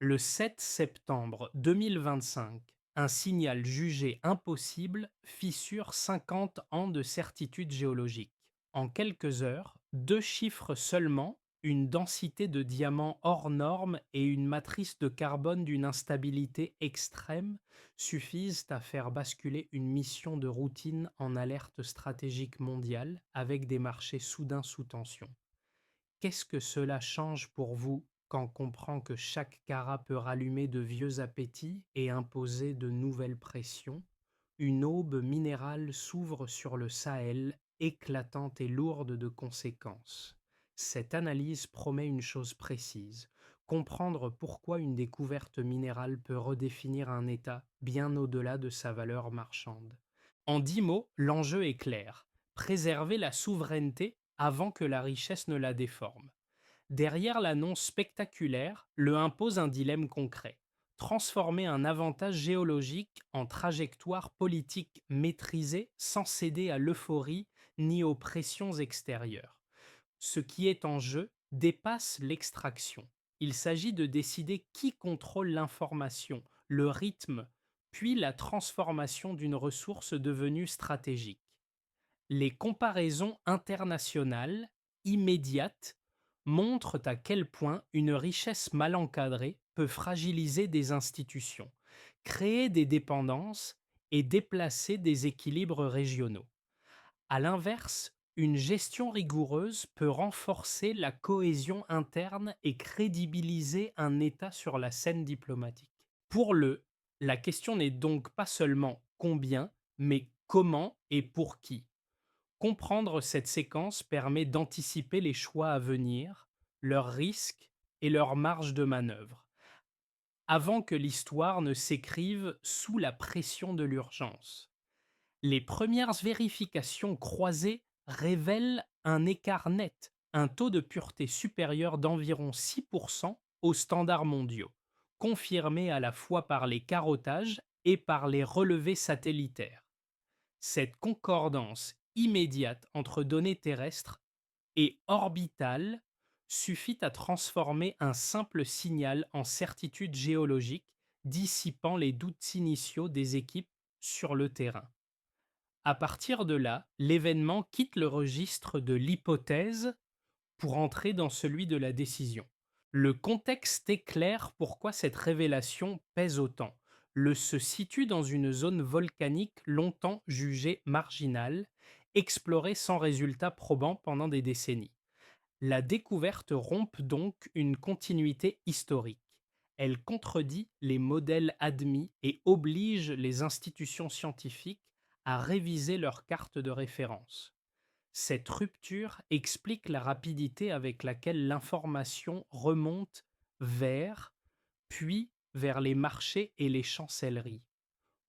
Le 7 septembre 2025, un signal jugé impossible fissure 50 ans de certitude géologique. En quelques heures, deux chiffres seulement, une densité de diamants hors norme et une matrice de carbone d'une instabilité extrême, suffisent à faire basculer une mission de routine en alerte stratégique mondiale avec des marchés soudain sous tension. Qu'est-ce que cela change pour vous quand on comprend que chaque carat peut rallumer de vieux appétits et imposer de nouvelles pressions? Une aube minérale s'ouvre sur le Sahel, éclatante et lourde de conséquences. Cette analyse promet une chose précise, comprendre pourquoi une découverte minérale peut redéfinir un État bien au-delà de sa valeur marchande. En 10 mots, l'enjeu est clair, préserver la souveraineté avant que la richesse ne la déforme. Derrière l'annonce spectaculaire, le impose un dilemme concret. Transformer un avantage géologique en trajectoire politique maîtrisée sans céder à l'euphorie ni aux pressions extérieures. Ce qui est en jeu dépasse l'extraction. Il s'agit de décider qui contrôle l'information, le rythme, puis la transformation d'une ressource devenue stratégique. Les comparaisons internationales, immédiates, montrent à quel point une richesse mal encadrée peut fragiliser des institutions, créer des dépendances et déplacer des équilibres régionaux. À l'inverse, une gestion rigoureuse peut renforcer la cohésion interne et crédibiliser un État sur la scène diplomatique. Pour la question n'est donc pas seulement combien, mais comment et pour qui. Comprendre cette séquence permet d'anticiper les choix à venir, leurs risques et leurs marges de manœuvre, avant que l'histoire ne s'écrive sous la pression de l'urgence. Les premières vérifications croisées révèlent un écart net, un taux de pureté supérieur d'environ 6% aux standards mondiaux, confirmé à la fois par les carottages et par les relevés satellitaires. Cette concordance immédiate entre données terrestres et orbitales suffit à transformer un simple signal en certitude géologique, dissipant les doutes initiaux des équipes sur le terrain. À partir de là, l'événement quitte le registre de l'hypothèse pour entrer dans celui de la décision. Le contexte éclaire pourquoi cette révélation pèse autant. Le se situe dans une zone volcanique longtemps jugée marginale, explorée sans résultat probant pendant des décennies. La découverte rompt donc une continuité historique. Elle contredit les modèles admis et oblige les institutions scientifiques à réviser leurs cartes de référence. Cette rupture explique la rapidité avec laquelle l'information remonte vers, puis vers les marchés et les chancelleries.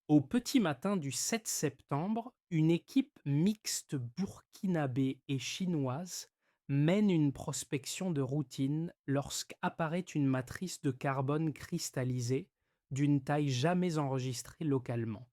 Au petit matin du 7 septembre, une équipe mixte burkinabé et chinoise mène une prospection de routine lorsqu'apparaît une matrice de carbone cristallisée d'une taille jamais enregistrée localement.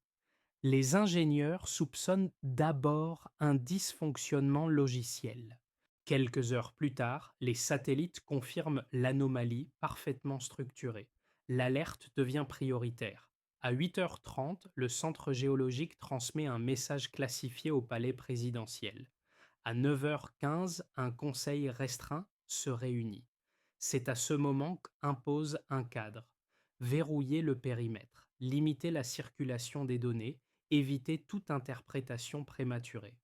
Les ingénieurs soupçonnent d'abord un dysfonctionnement logiciel. Quelques heures plus tard, les satellites confirment l'anomalie parfaitement structurée. L'alerte devient prioritaire. À 8h30, le centre géologique transmet un message classifié au palais présidentiel. À 9h15, un conseil restreint se réunit. C'est à ce moment qu'impose un cadre. Verrouiller le périmètre, limiter la circulation des données, éviter toute interprétation prématurée.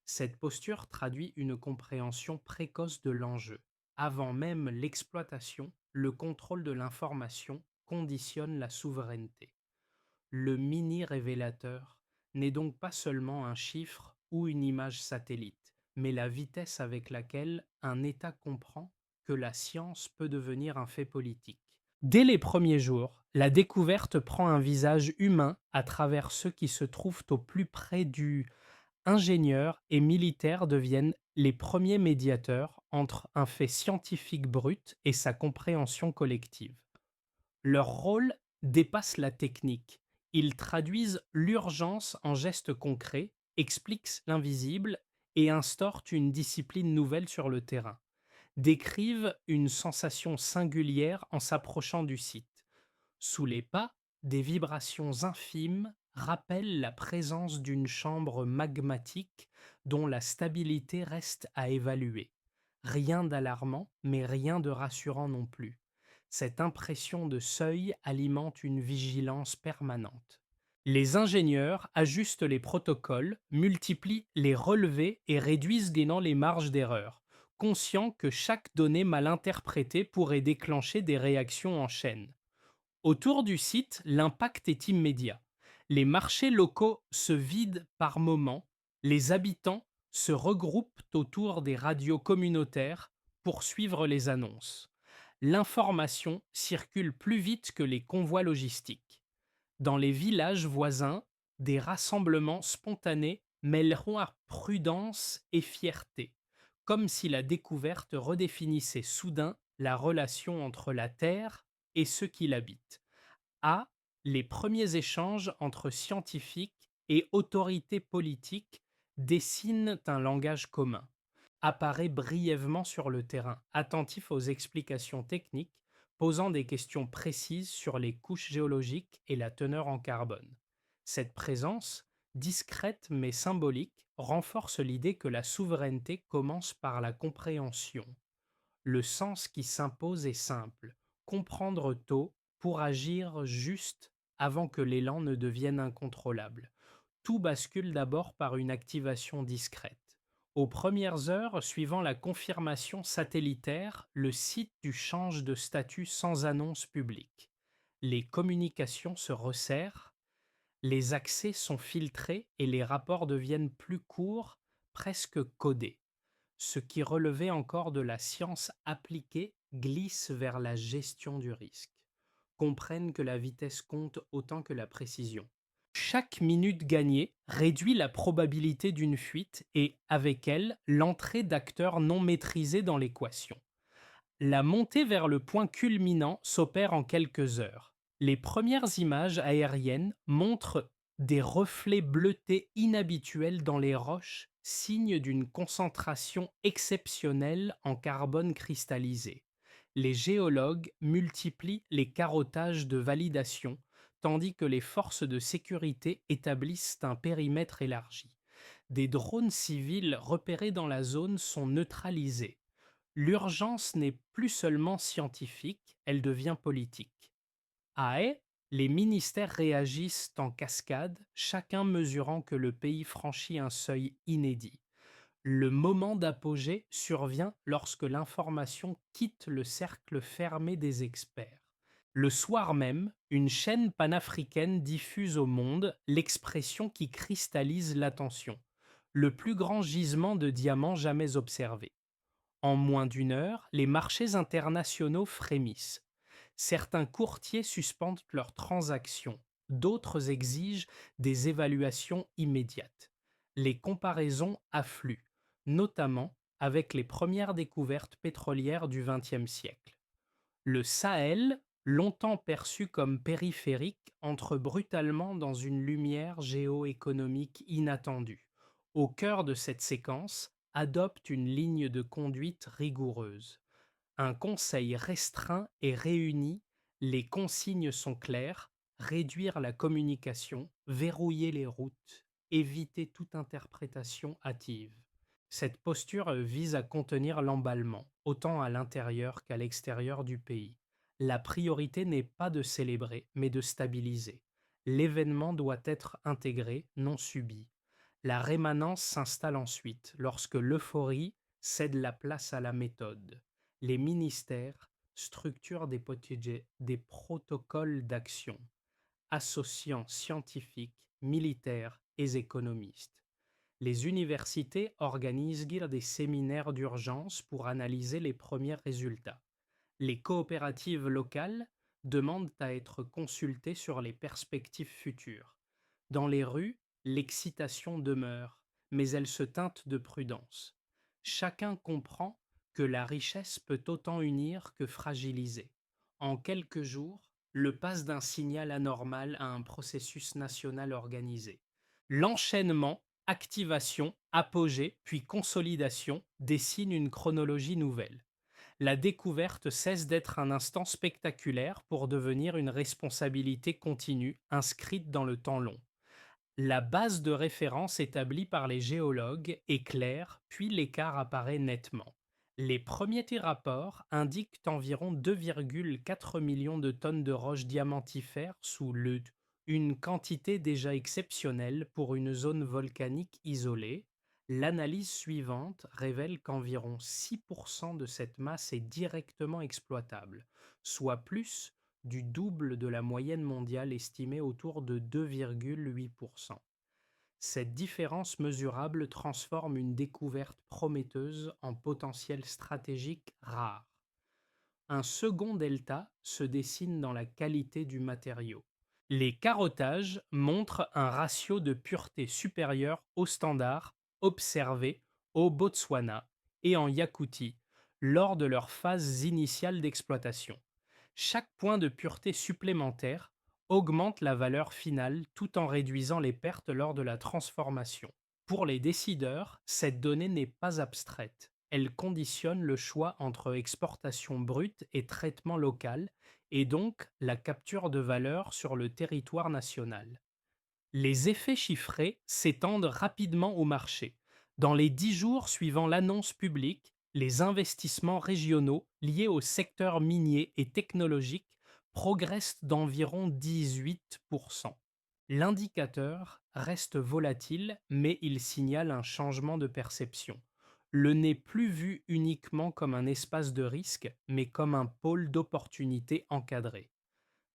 Cette posture traduit une compréhension précoce de l'enjeu. Avant même l'exploitation, le contrôle de l'information conditionne la souveraineté. Le mini-révélateur n'est donc pas seulement un chiffre ou une image satellite, mais la vitesse avec laquelle un État comprend que la science peut devenir un fait politique. Dès les premiers jours, la découverte prend un visage humain à travers ceux qui se trouvent au plus près du ingénieurs et militaires deviennent les premiers médiateurs entre un fait scientifique brut et sa compréhension collective. Leur rôle dépasse la technique. Ils traduisent l'urgence en gestes concrets, expliquent l'invisible et instaurent une discipline nouvelle sur le terrain. décrivent une sensation singulière en s'approchant du site. Sous les pas, des vibrations infimes rappellent la présence d'une chambre magmatique dont la stabilité reste à évaluer. Rien d'alarmant, mais rien de rassurant non plus. Cette impression de seuil alimente une vigilance permanente. Les ingénieurs ajustent les protocoles, multiplient les relevés et réduisent gainant les marges d'erreur, conscients que chaque donnée mal interprétée pourrait déclencher des réactions en chaîne. Autour du site, l'impact est immédiat. Les marchés locaux se vident par moments, les habitants se regroupent autour des radios communautaires pour suivre les annonces. L'information circule plus vite que les convois logistiques. Dans les villages voisins, des rassemblements spontanés mêleront à prudence et fierté, comme si la découverte redéfinissait soudain la relation entre la Terre et ceux qui l'habitent. A. Les premiers échanges entre scientifiques et autorités politiques dessinent un langage commun. Apparaît brièvement sur le terrain, attentif aux explications techniques, posant des questions précises sur les couches géologiques et la teneur en carbone. Cette présence, discrète mais symbolique, renforce l'idée que la souveraineté commence par la compréhension. Le sens qui s'impose est simple: comprendre tôt pour agir juste avant que l'élan ne devienne incontrôlable. Tout bascule d'abord par une activation discrète. Aux premières heures suivant la confirmation satellitaire, le site du change de statut sans annonce publique. Les communications se resserrent, les accès sont filtrés et les rapports deviennent plus courts, presque codés. Ce qui relevait encore de la science appliquée glisse vers la gestion du risque. Comprennent que la vitesse compte autant que la précision. Chaque minute gagnée réduit la probabilité d'une fuite et, avec elle, l'entrée d'acteurs non maîtrisés dans l'équation. La montée vers le point culminant s'opère en quelques heures. Les premières images aériennes montrent des reflets bleutés inhabituels dans les roches, signe d'une concentration exceptionnelle en carbone cristallisé. Les géologues multiplient les carottages de validation, tandis que les forces de sécurité établissent un périmètre élargi. Des drones civils repérés dans la zone sont neutralisés. L'urgence n'est plus seulement scientifique, elle devient politique. À Haye, les ministères réagissent en cascade, chacun mesurant que le pays franchit un seuil inédit. Le moment d'apogée survient lorsque l'information quitte le cercle fermé des experts. Le soir même, une chaîne panafricaine diffuse au monde l'expression qui cristallise l'attention: le plus grand gisement de diamants jamais observé. En moins d'une heure, les marchés internationaux frémissent. Certains courtiers suspendent leurs transactions, d'autres exigent des évaluations immédiates. Les comparaisons affluent, notamment avec les premières découvertes pétrolières du XXe siècle. Le Sahel, longtemps perçu comme périphérique, entre brutalement dans une lumière géoéconomique inattendue. Au cœur de cette séquence, adopte une ligne de conduite rigoureuse. Un conseil restreint est réuni, les consignes sont claires: réduire la communication, verrouiller les routes, éviter toute interprétation hâtive. Cette posture vise à contenir l'emballement, autant à l'intérieur qu'à l'extérieur du pays. La priorité n'est pas de célébrer, mais de stabiliser. L'événement doit être intégré, non subi. La rémanence s'installe ensuite, lorsque l'euphorie cède la place à la méthode. Les ministères structurent des protocoles d'action, associant scientifiques, militaires et économistes. Les universités organisent des séminaires d'urgence pour analyser les premiers résultats. Les coopératives locales demandent à être consultées sur les perspectives futures. Dans les rues, l'excitation demeure, mais elle se teinte de prudence. Chacun comprend que la richesse peut autant unir que fragiliser. En quelques jours, le passe d'un signal anormal à un processus national organisé. L'enchaînement, activation, apogée, puis consolidation dessine une chronologie nouvelle. La découverte cesse d'être un instant spectaculaire pour devenir une responsabilité continue inscrite dans le temps long. La base de référence établie par les géologues est claire, puis l'écart apparaît nettement. Les premiers rapports indiquent environ 2,4 millions de tonnes de roches diamantifères sous l'Ud, une quantité déjà exceptionnelle pour une zone volcanique isolée. L'analyse suivante révèle qu'environ 6% de cette masse est directement exploitable, soit plus du double de la moyenne mondiale estimée autour de 2,8%. Cette différence mesurable transforme une découverte prometteuse en potentiel stratégique rare. Un second delta se dessine dans la qualité du matériau. Les carottages montrent un ratio de pureté supérieur au standard observé au Botswana et en Yakoutie lors de leur phase initiale d'exploitation. Chaque point de pureté supplémentaire augmente la valeur finale tout en réduisant les pertes lors de la transformation. Pour les décideurs, cette donnée n'est pas abstraite. Elle conditionne le choix entre exportation brute et traitement local, et donc la capture de valeur sur le territoire national. Les effets chiffrés s'étendent rapidement au marché. Dans les 10 jours suivant l'annonce publique, les investissements régionaux liés au secteur minier et technologique progressent d'environ 18%. L'indicateur reste volatile, mais il signale un changement de perception. Le n'est plus vu uniquement comme un espace de risque, mais comme un pôle d'opportunité encadré.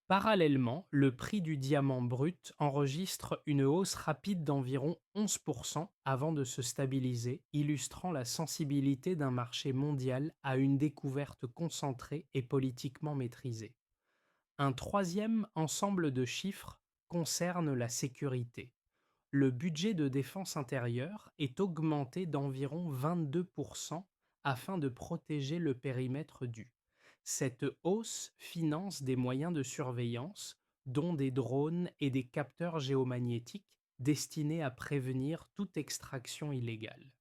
Parallèlement, le prix du diamant brut enregistre une hausse rapide d'environ 11% avant de se stabiliser, illustrant la sensibilité d'un marché mondial à une découverte concentrée et politiquement maîtrisée. Un troisième ensemble de chiffres concerne la sécurité. Le budget de défense intérieure est augmenté d'environ 22% afin de protéger le périmètre dû. Cette hausse finance des moyens de surveillance, dont des drones et des capteurs géomagnétiques destinés à prévenir toute extraction illégale.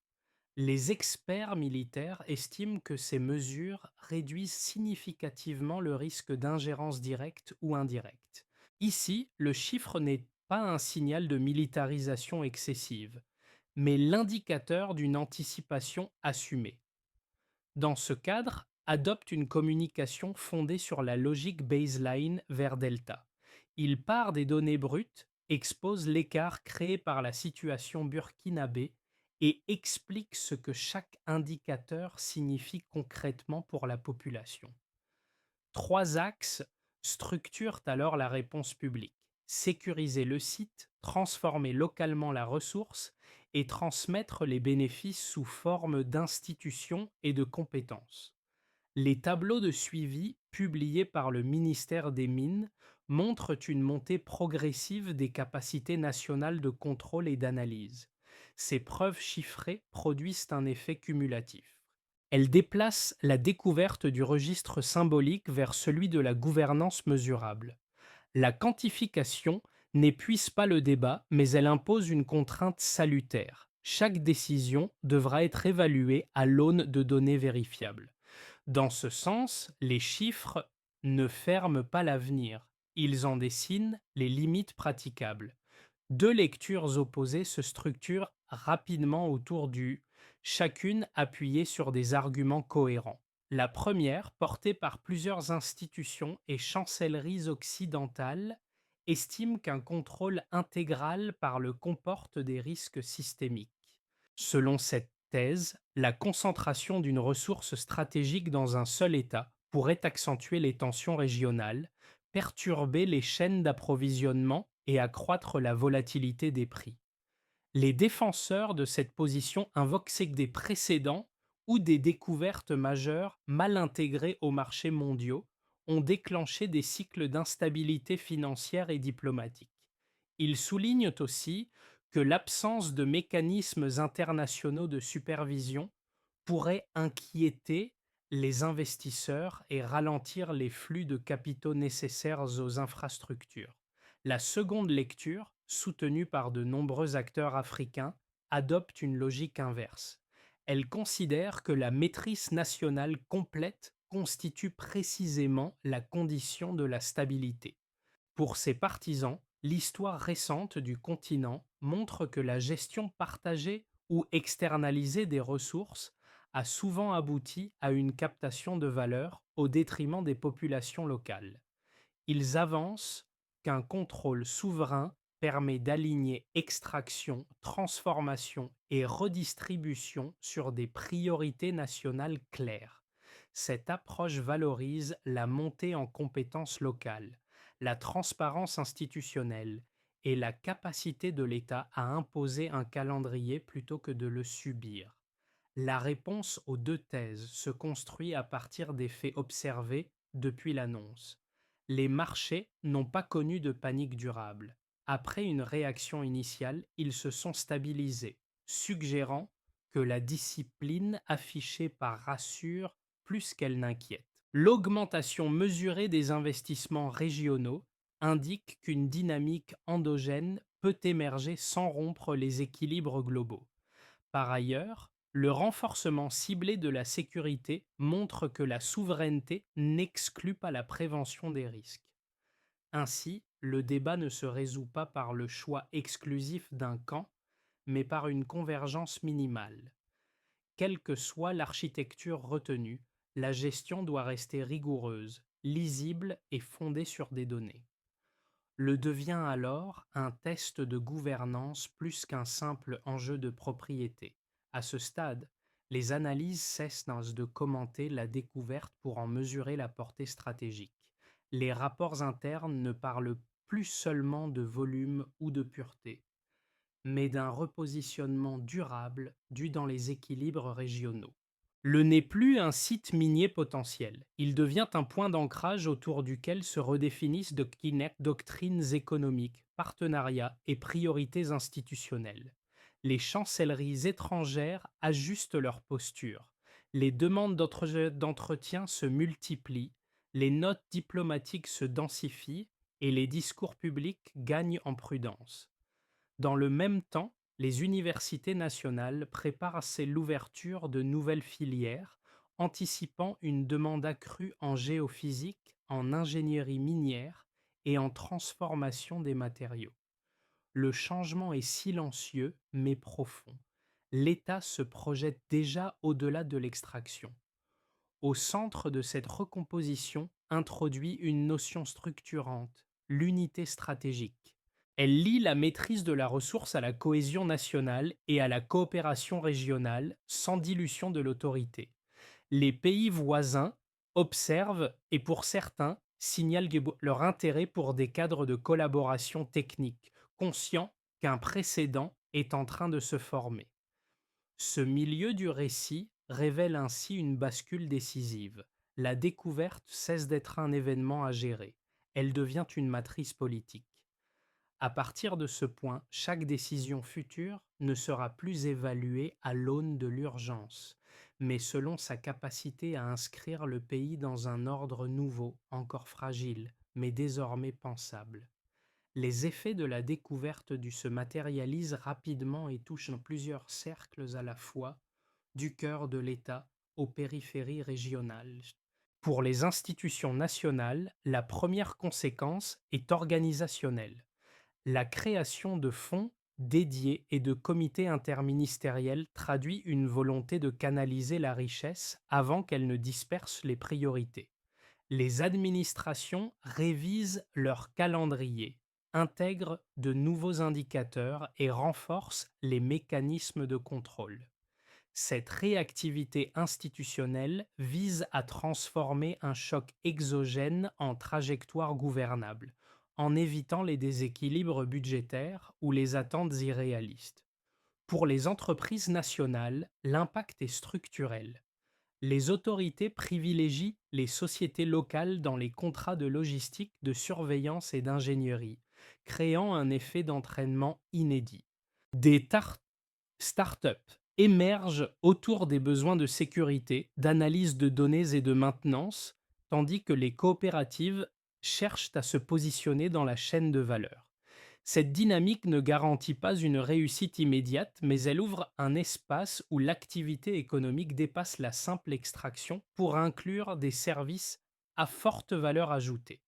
Les experts militaires estiment que ces mesures réduisent significativement le risque d'ingérence directe ou indirecte. Ici, le chiffre n'est pas un signal de militarisation excessive, mais l'indicateur d'une anticipation assumée. Dans ce cadre, adopte une communication fondée sur la logique baseline vers delta. Il part des données brutes, expose l'écart créé par la situation burkinabé et explique ce que chaque indicateur signifie concrètement pour la population. Trois axes structurent alors la réponse publique. Sécuriser le site, transformer localement la ressource et transmettre les bénéfices sous forme d'institutions et de compétences. Les tableaux de suivi publiés par le ministère des Mines montrent une montée progressive des capacités nationales de contrôle et d'analyse. Ces preuves chiffrées produisent un effet cumulatif. Elles déplacent la découverte du registre symbolique vers celui de la gouvernance mesurable. La quantification n'épuise pas le débat, mais elle impose une contrainte salutaire. Chaque décision devra être évaluée à l'aune de données vérifiables. Dans ce sens, les chiffres ne ferment pas l'avenir, ils en dessinent les limites praticables. Deux lectures opposées se structurent rapidement autour du chacune appuyée sur des arguments cohérents. La première, portée par plusieurs institutions et chancelleries occidentales, estime qu'un contrôle intégral par le comporte des risques systémiques. Selon cette thèse, la concentration d'une ressource stratégique dans un seul État pourrait accentuer les tensions régionales, perturber les chaînes d'approvisionnement et accroître la volatilité des prix. Les défenseurs de cette position invoquent des précédents ou des découvertes majeures mal intégrées aux marchés mondiaux ont déclenché des cycles d'instabilité financière et diplomatique. Ils soulignent aussi que l'absence de mécanismes internationaux de supervision pourrait inquiéter les investisseurs et ralentir les flux de capitaux nécessaires aux infrastructures. La seconde lecture, soutenue par de nombreux acteurs africains, adopte une logique inverse. Elle considère que la maîtrise nationale complète constitue précisément la condition de la stabilité. Pour ses partisans, l'histoire récente du continent montre que la gestion partagée ou externalisée des ressources a souvent abouti à une captation de valeur au détriment des populations locales. Ils avancent qu'un contrôle souverain permet d'aligner extraction, transformation et redistribution sur des priorités nationales claires. Cette approche valorise la montée en compétences locales, la transparence institutionnelle et la capacité de l'État à imposer un calendrier plutôt que de le subir. La réponse aux deux thèses se construit à partir des faits observés depuis l'annonce. Les marchés n'ont pas connu de panique durable. Après une réaction initiale, ils se sont stabilisés, suggérant que la discipline affichée par rassure plus qu'elle n'inquiète. L'augmentation mesurée des investissements régionaux indique qu'une dynamique endogène peut émerger sans rompre les équilibres globaux. Par ailleurs, le renforcement ciblé de la sécurité montre que la souveraineté n'exclut pas la prévention des risques. Ainsi, le débat ne se résout pas par le choix exclusif d'un camp, mais par une convergence minimale. Quelle que soit l'architecture retenue, la gestion doit rester rigoureuse, lisible et fondée sur des données. Le devient alors un test de gouvernance plus qu'un simple enjeu de propriété. À ce stade, les analyses cessent de commenter la découverte pour en mesurer la portée stratégique. Les rapports internes ne parlent plus seulement de volume ou de pureté, mais d'un repositionnement durable dû dans les équilibres régionaux. Le n'est plus un site minier potentiel, il devient un point d'ancrage autour duquel se redéfinissent doctrines économiques, partenariats et priorités institutionnelles. Les chancelleries étrangères ajustent leur posture, les demandes d'entretien se multiplient, les notes diplomatiques se densifient et les discours publics gagnent en prudence. Dans le même temps, les universités nationales préparent l'ouverture de nouvelles filières, anticipant une demande accrue en géophysique, en ingénierie minière et en transformation des matériaux. Le changement est silencieux mais profond. L'État se projette déjà au-delà de l'extraction. Au centre de cette recomposition introduit une notion structurante, l'unité stratégique. Elle lie la maîtrise de la ressource à la cohésion nationale et à la coopération régionale sans dilution de l'autorité. Les pays voisins observent et pour certains signalent leur intérêt pour des cadres de collaboration technique, conscients qu'un précédent est en train de se former. Ce milieu du récit révèle ainsi une bascule décisive. La découverte cesse d'être un événement à gérer. Elle devient une matrice politique. À partir de ce point, chaque décision future ne sera plus évaluée à l'aune de l'urgence, mais selon sa capacité à inscrire le pays dans un ordre nouveau, encore fragile, mais désormais pensable. Les effets de la découverte se matérialisent rapidement et touchent dans plusieurs cercles à la fois, du cœur de l'État aux périphéries régionales. Pour les institutions nationales, la première conséquence est organisationnelle. La création de fonds dédiés et de comités interministériels traduit une volonté de canaliser la richesse avant qu'elle ne disperse les priorités. Les administrations révisent leur calendrier, intègrent de nouveaux indicateurs et renforcent les mécanismes de contrôle. Cette réactivité institutionnelle vise à transformer un choc exogène en trajectoire gouvernable, en évitant les déséquilibres budgétaires ou les attentes irréalistes. Pour les entreprises nationales, l'impact est structurel. Les autorités privilégient les sociétés locales dans les contrats de logistique, de surveillance et d'ingénierie, créant un effet d'entraînement inédit. Des startups émergent autour des besoins de sécurité, d'analyse de données et de maintenance, tandis que les coopératives cherchent à se positionner dans la chaîne de valeur. Cette dynamique ne garantit pas une réussite immédiate, mais elle ouvre un espace où l'activité économique dépasse la simple extraction pour inclure des services à forte valeur ajoutée.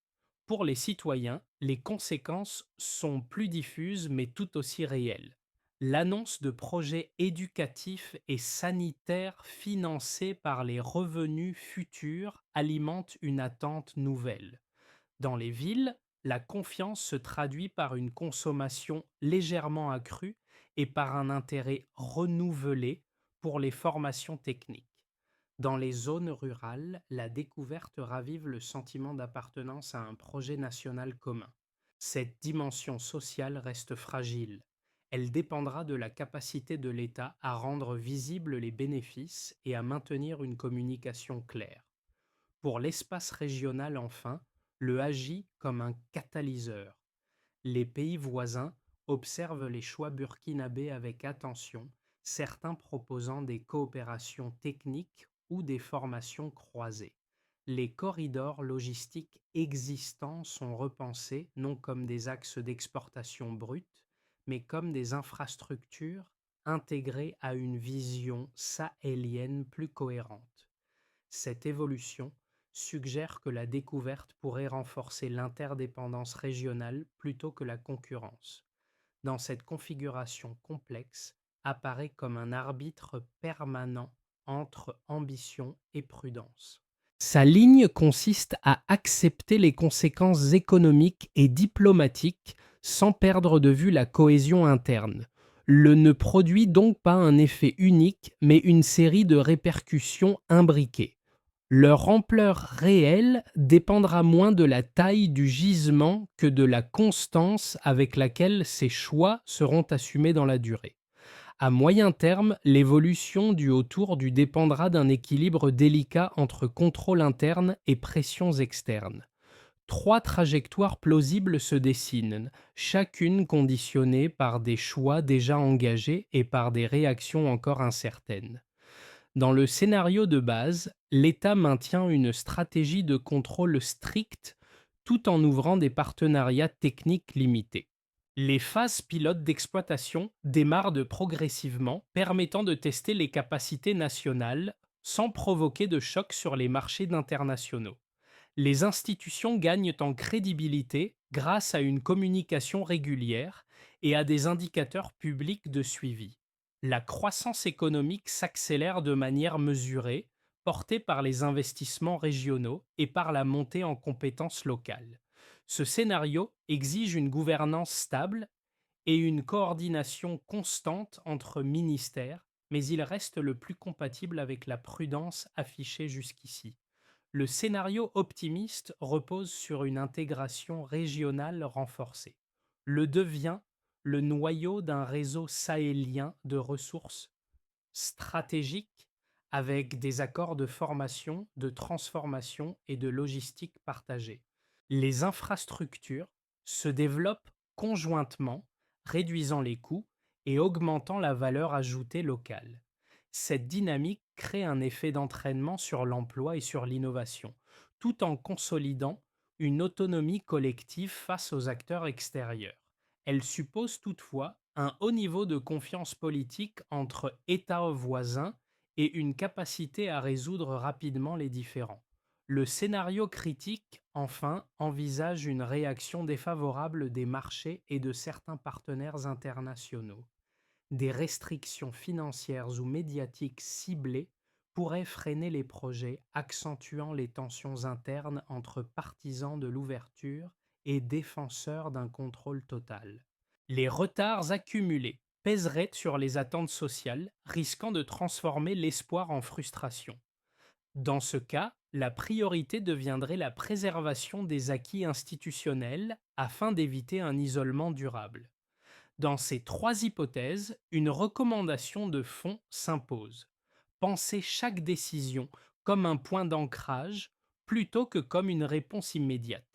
Pour les citoyens, les conséquences sont plus diffuses mais tout aussi réelles. L'annonce de projets éducatifs et sanitaires financés par les revenus futurs alimente une attente nouvelle. Dans les villes, la confiance se traduit par une consommation légèrement accrue et par un intérêt renouvelé pour les formations techniques. Dans les zones rurales, la découverte ravive le sentiment d'appartenance à un projet national commun. Cette dimension sociale reste fragile. Elle dépendra de la capacité de l'État à rendre visibles les bénéfices et à maintenir une communication claire. Pour l'espace régional enfin, le agit comme un catalyseur. Les pays voisins observent les choix burkinabés avec attention, certains proposant des coopérations techniques ou des formations croisées. Les corridors logistiques existants sont repensés non comme des axes d'exportation brute, mais comme des infrastructures intégrées à une vision sahélienne plus cohérente. Cette évolution suggère que la découverte pourrait renforcer l'interdépendance régionale plutôt que la concurrence. Dans cette configuration complexe, apparaît comme un arbitre permanent entre ambition et prudence. Sa ligne consiste à accepter les conséquences économiques et diplomatiques sans perdre de vue la cohésion interne. Le ne produit donc pas un effet unique, mais une série de répercussions imbriquées. Leur ampleur réelle dépendra moins de la taille du gisement que de la constance avec laquelle ces choix seront assumés dans la durée. À moyen terme, l'évolution du autour du dépendra d'un équilibre délicat entre contrôle interne et pressions externes. Trois trajectoires plausibles se dessinent, chacune conditionnée par des choix déjà engagés et par des réactions encore incertaines. Dans le scénario de base, l'État maintient une stratégie de contrôle strict tout en ouvrant des partenariats techniques limités. Les phases pilotes d'exploitation démarrent progressivement, permettant de tester les capacités nationales sans provoquer de choc sur les marchés internationaux. Les institutions gagnent en crédibilité grâce à une communication régulière et à des indicateurs publics de suivi. La croissance économique s'accélère de manière mesurée, portée par les investissements régionaux et par la montée en compétences locales. Ce scénario exige une gouvernance stable et une coordination constante entre ministères, mais il reste le plus compatible avec la prudence affichée jusqu'ici. Le scénario optimiste repose sur une intégration régionale renforcée. Le devient le noyau d'un réseau sahélien de ressources stratégiques avec des accords de formation, de transformation et de logistique partagés. Les infrastructures se développent conjointement, réduisant les coûts et augmentant la valeur ajoutée locale. Cette dynamique crée un effet d'entraînement sur l'emploi et sur l'innovation, tout en consolidant une autonomie collective face aux acteurs extérieurs. Elle suppose toutefois un haut niveau de confiance politique entre États voisins et une capacité à résoudre rapidement les différends. Le scénario critique, enfin, envisage une réaction défavorable des marchés et de certains partenaires internationaux. Des restrictions financières ou médiatiques ciblées pourraient freiner les projets, accentuant les tensions internes entre partisans de l'ouverture et défenseurs d'un contrôle total. Les retards accumulés pèseraient sur les attentes sociales, risquant de transformer l'espoir en frustration. Dans ce cas, la priorité deviendrait la préservation des acquis institutionnels afin d'éviter un isolement durable. Dans ces trois hypothèses, une recommandation de fond s'impose. Penser chaque décision comme un point d'ancrage plutôt que comme une réponse immédiate.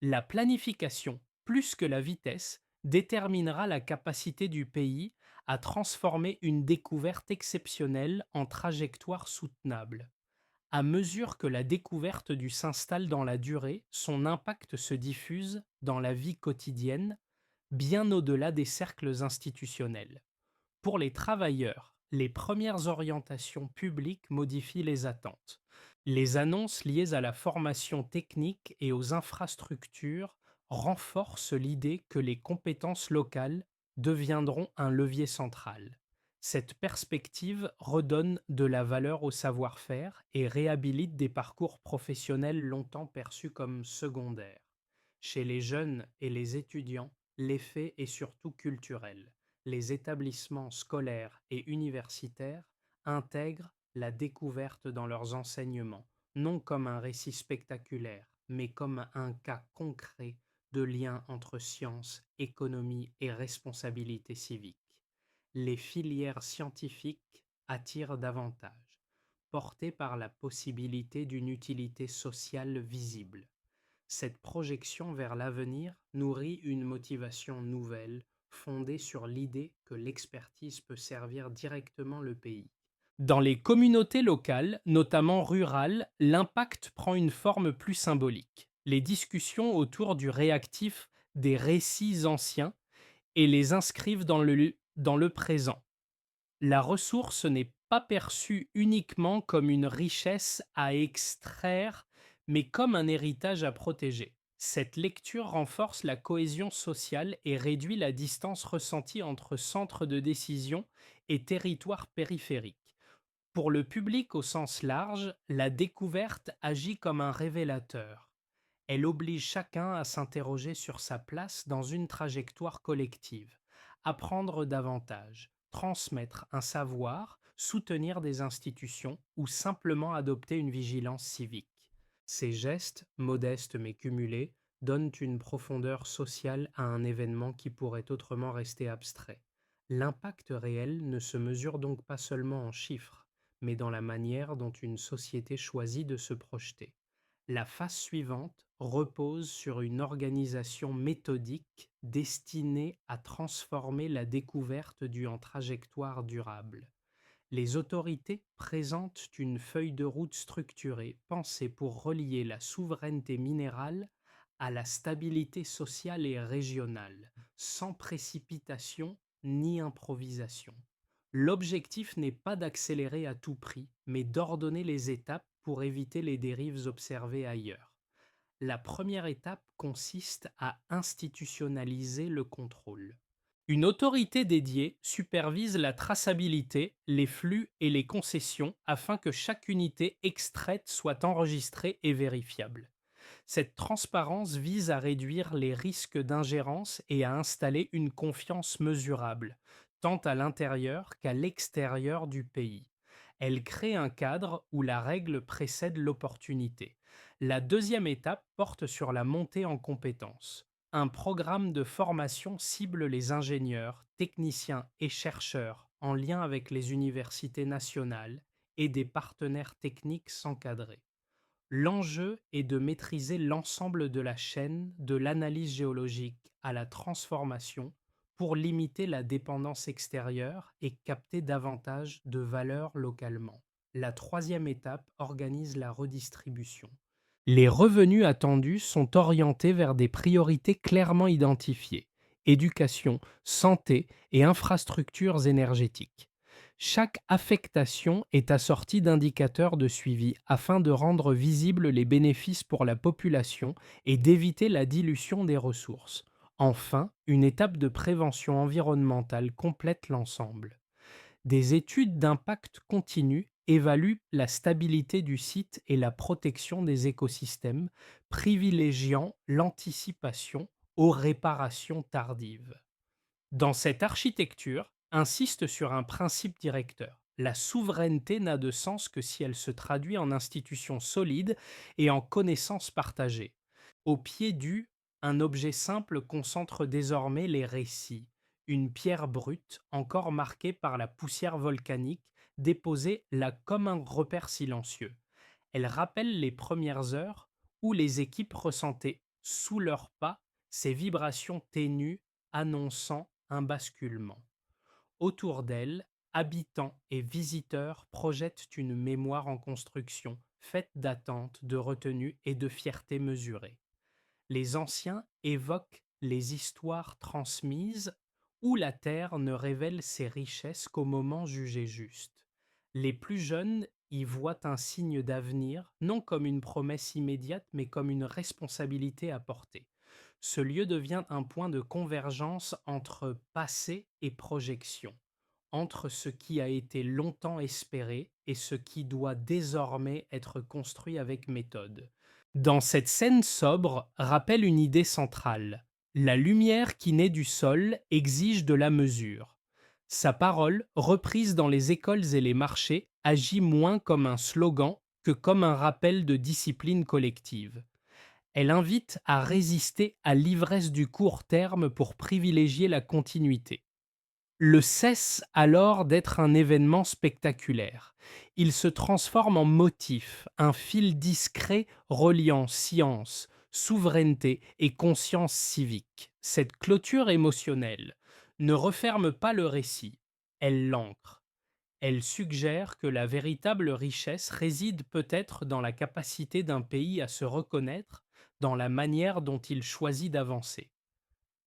La planification, plus que la vitesse, déterminera la capacité du pays à transformer une découverte exceptionnelle en trajectoire soutenable. À mesure que la découverte s'installe dans la durée, son impact se diffuse dans la vie quotidienne, bien au-delà des cercles institutionnels. Pour les travailleurs, les premières orientations publiques modifient les attentes. Les annonces liées à la formation technique et aux infrastructures renforcent l'idée que les compétences locales deviendront un levier central. Cette perspective redonne de la valeur au savoir-faire et réhabilite des parcours professionnels longtemps perçus comme secondaires. Chez les jeunes et les étudiants, l'effet est surtout culturel. Les établissements scolaires et universitaires intègrent la découverte dans leurs enseignements, non comme un récit spectaculaire, mais comme un cas concret de lien entre science, économie et responsabilité civique. Les filières scientifiques attirent davantage, portées par la possibilité d'une utilité sociale visible. Cette projection vers l'avenir nourrit une motivation nouvelle fondée sur l'idée que l'expertise peut servir directement le pays. Dans les communautés locales, notamment rurales, l'impact prend une forme plus symbolique. Les discussions autour du réactif des récits anciens et les inscrivent dans le présent. La ressource n'est pas perçue uniquement comme une richesse à extraire, mais comme un héritage à protéger. Cette lecture renforce la cohésion sociale et réduit la distance ressentie entre centres de décision et territoires périphériques. Pour le public au sens large, la découverte agit comme un révélateur. Elle oblige chacun à s'interroger sur sa place dans une trajectoire collective, apprendre davantage, transmettre un savoir, soutenir des institutions ou simplement adopter une vigilance civique. Ces gestes, modestes mais cumulés, donnent une profondeur sociale à un événement qui pourrait autrement rester abstrait. L'impact réel ne se mesure donc pas seulement en chiffres, mais dans la manière dont une société choisit de se projeter. La phase suivante repose sur une organisation méthodique destinée à transformer la découverte en trajectoire durable. Les autorités présentent une feuille de route structurée pensée pour relier la souveraineté minérale à la stabilité sociale et régionale, sans précipitation ni improvisation. L'objectif n'est pas d'accélérer à tout prix, mais d'ordonner les étapes pour éviter les dérives observées ailleurs. La première étape consiste à institutionnaliser le contrôle. Une autorité dédiée supervise la traçabilité, les flux et les concessions afin que chaque unité extraite soit enregistrée et vérifiable. Cette transparence vise à réduire les risques d'ingérence et à installer une confiance mesurable, tant à l'intérieur qu'à l'extérieur du pays. Elle crée un cadre où la règle précède l'opportunité. La deuxième étape porte sur la montée en compétences. Un programme de formation cible les ingénieurs, techniciens et chercheurs en lien avec les universités nationales et des partenaires techniques s'encadrer. L'enjeu est de maîtriser l'ensemble de la chaîne, de l'analyse géologique à la transformation, pour limiter la dépendance extérieure et capter davantage de valeur localement. La troisième étape organise la redistribution. Les revenus attendus sont orientés vers des priorités clairement identifiées: éducation, santé et infrastructures énergétiques. Chaque affectation est assortie d'indicateurs de suivi afin de rendre visibles les bénéfices pour la population et d'éviter la dilution des ressources. Enfin, une étape de prévention environnementale complète l'ensemble. Des études d'impact continu évaluent la stabilité du site et la protection des écosystèmes, privilégiant l'anticipation aux réparations tardives. Dans cette architecture, insiste sur un principe directeur. La souveraineté n'a de sens que si elle se traduit en institutions solides et en connaissances partagées. Au pied du un objet simple concentre désormais les récits, une pierre brute, encore marquée par la poussière volcanique, déposée là comme un repère silencieux. Elle rappelle les premières heures où les équipes ressentaient sous leurs pas ces vibrations ténues annonçant un basculement. Autour d'elle, habitants et visiteurs projettent une mémoire en construction, faite d'attentes, de retenue et de fierté mesurée. Les anciens évoquent les histoires transmises, ou la Terre ne révèle ses richesses qu'au moment jugé juste. Les plus jeunes y voient un signe d'avenir, non comme une promesse immédiate, mais comme une responsabilité à porter. Ce lieu devient un point de convergence entre passé et projection, entre ce qui a été longtemps espéré et ce qui doit désormais être construit avec méthode. Dans cette scène sobre rappelle une idée centrale. La lumière qui naît du sol exige de la mesure. Sa parole, reprise dans les écoles et les marchés, agit moins comme un slogan que comme un rappel de discipline collective. Elle invite à résister à l'ivresse du court terme pour privilégier la continuité. Le cesse alors d'être un événement spectaculaire. Il se transforme en motif, un fil discret reliant science, souveraineté et conscience civique. Cette clôture émotionnelle ne referme pas le récit, elle l'ancre. Elle suggère que la véritable richesse réside peut-être dans la capacité d'un pays à se reconnaître dans la manière dont il choisit d'avancer.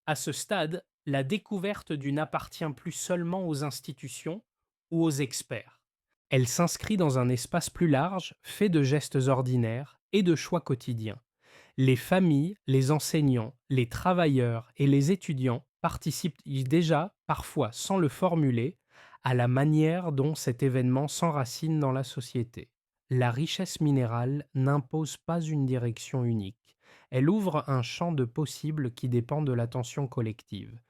À ce stade, la découverte du n'appartient plus seulement aux institutions ou aux experts. Elle s'inscrit dans un espace plus large, fait de gestes ordinaires et de choix quotidiens. Les familles, les enseignants, les travailleurs et les étudiants participent déjà, parfois sans le formuler, à la manière dont cet événement s'enracine dans la société. La richesse minérale n'impose pas une direction unique. Elle ouvre un champ de possibles qui dépend de l'attention collective.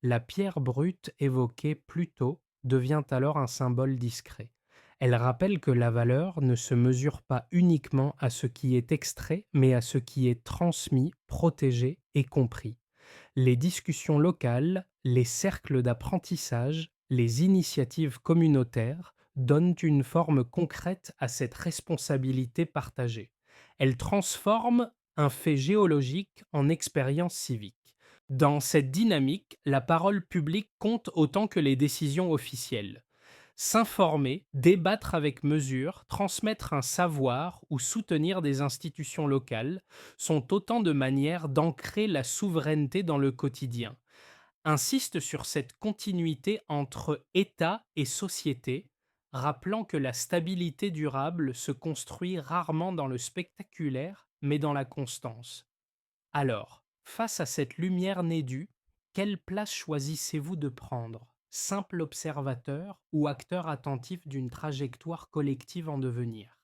La pierre brute évoquée plus tôt devient alors un symbole discret. Elle rappelle que la valeur ne se mesure pas uniquement à ce qui est extrait, mais à ce qui est transmis, protégé et compris. Les discussions locales, les cercles d'apprentissage, les initiatives communautaires donnent une forme concrète à cette responsabilité partagée. Elles transforment un fait géologique en expérience civique. Dans cette dynamique, la parole publique compte autant que les décisions officielles. S'informer, débattre avec mesure, transmettre un savoir ou soutenir des institutions locales sont autant de manières d'ancrer la souveraineté dans le quotidien. Insiste sur cette continuité entre État et société, rappelant que la stabilité durable se construit rarement dans le spectaculaire, mais dans la constance. Alors, face à cette lumière naidue, quelle place choisissez-vous de prendre? Simple observateur ou acteur attentif d'une trajectoire collective en devenir?